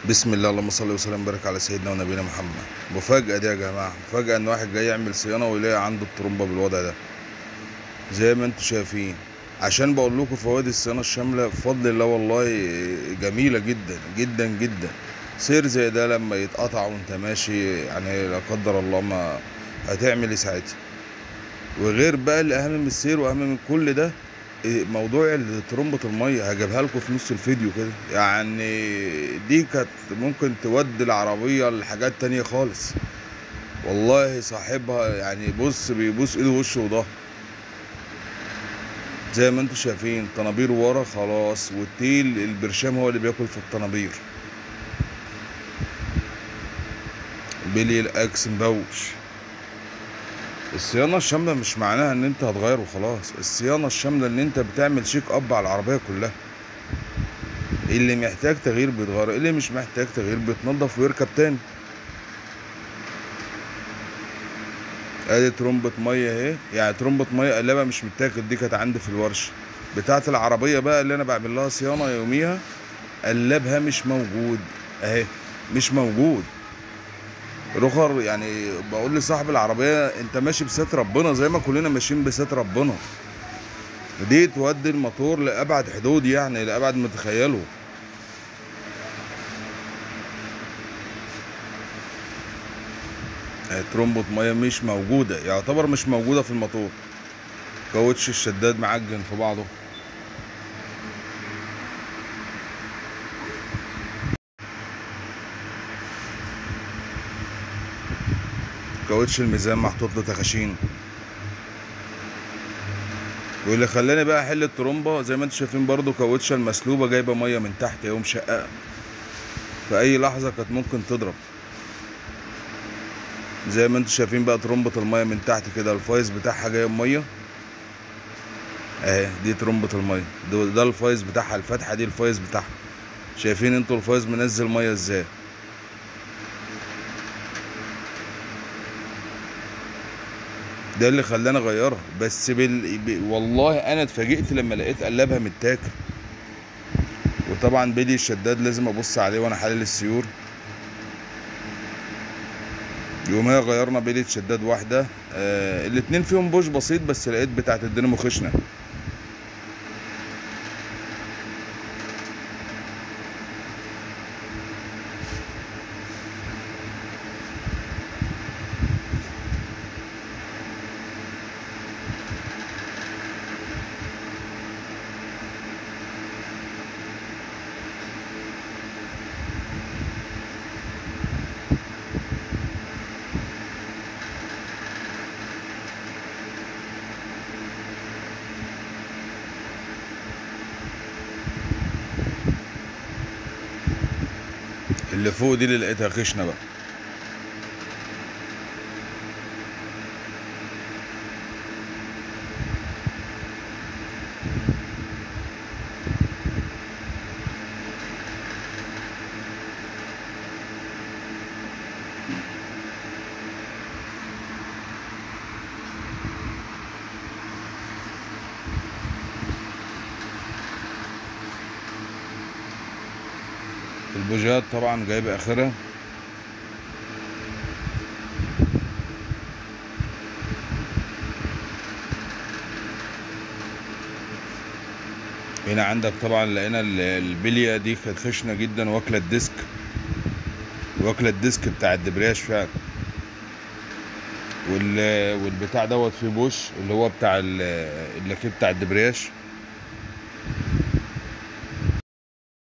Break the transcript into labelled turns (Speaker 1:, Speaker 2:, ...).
Speaker 1: بسم الله، اللهم صل وسلم وبارك على سيدنا ونبينا محمد. مفاجأة دي يا جماعة، مفاجأة ان واحد جاي يعمل صيانة ويلاقي عنده الترومبة بالوضع ده زي ما انتم شايفين. عشان بقول لكم فوائد الصيانة الشاملة بفضل الله والله جميلة جدا جدا جدا. سير زي ده لما يتقطع وانت ماشي يعني لا قدر الله ما هتعمل ايه ساعتها؟ وغير بقى الاهم من السير واهم من كل ده موضوع ترمبة المية هجيبها لكم في نص الفيديو كده. يعني دي كانت ممكن تودي العربية لحاجات تانية خالص. والله صاحبها يعني بص بيبوس ايده ووشه وضهره زي ما انتم شايفين. طنابير ورا خلاص، والتيل البرشام هو اللي بياكل في الطنابير. بلي الاكس مبوش. الصيانة الشاملة مش معناها ان انت هتغير وخلاص. الصيانة الشاملة ان انت بتعمل شيك اب على العربية كلها. اللي محتاج تغيير بيتغير، اللي مش محتاج تغيير بيتنضف ويركب تاني. ادي ترمبة مية اهي، يعني ترمبة مية قلابة مش متاخد، دي كانت عندي في الورشة بتاعة العربية بقى اللي انا بعمل لها صيانة يوميها. قلابها مش موجود اهي، مش موجود. رخر يعني بقول لصاحب العربية انت ماشي بستر ربنا زي ما كلنا ماشيين بستر ربنا. دي تودي الموتور لأبعد حدود، يعني لأبعد ما تخيله. ترمبة مية مش موجودة، يعتبر مش موجودة في الموتور. كاوتش الشداد معجن في بعضه. كاوتش الميزان محطوط له تخاشين. واللي خلاني بقى احل الترومبه زي ما انتم شايفين برضو كاوتشه المسلوبه جايبه ميه من تحت اهي ومشققه. في اي لحظه كانت ممكن تضرب. زي ما انتم شايفين بقى ترومبه الميه من تحت كده، الفايز بتاعها جاي ميه اهي. دي ترومبه الميه، ده الفايز بتاعها، الفتحه دي الفايز بتاعها. شايفين انتوا الفايز منزل ميه ازاي؟ ده اللي خلاني اغيرها. بس والله انا اتفاجئت لما لقيت قلبها متاكل. وطبعا بيلي الشداد لازم ابص عليه وانا حالل السيور. يوميها غيرنا بيلة شداد واحدة. الاتنين فيهم بوش بسيط، بس لقيت بتاعت الدينامو خشنة. اللي فوق دي اللي لقيتها خشنة بقى. البوجات طبعا جايبة اخرها. هنا عندك طبعا لقينا البلية دي كانت خشنة جدا، واكلة الديسك، واكلة الديسك بتاع الدبرياج فعلا. والبتاع دوت فيه بوش اللي هو بتاع اللافيه بتاع الدبرياج.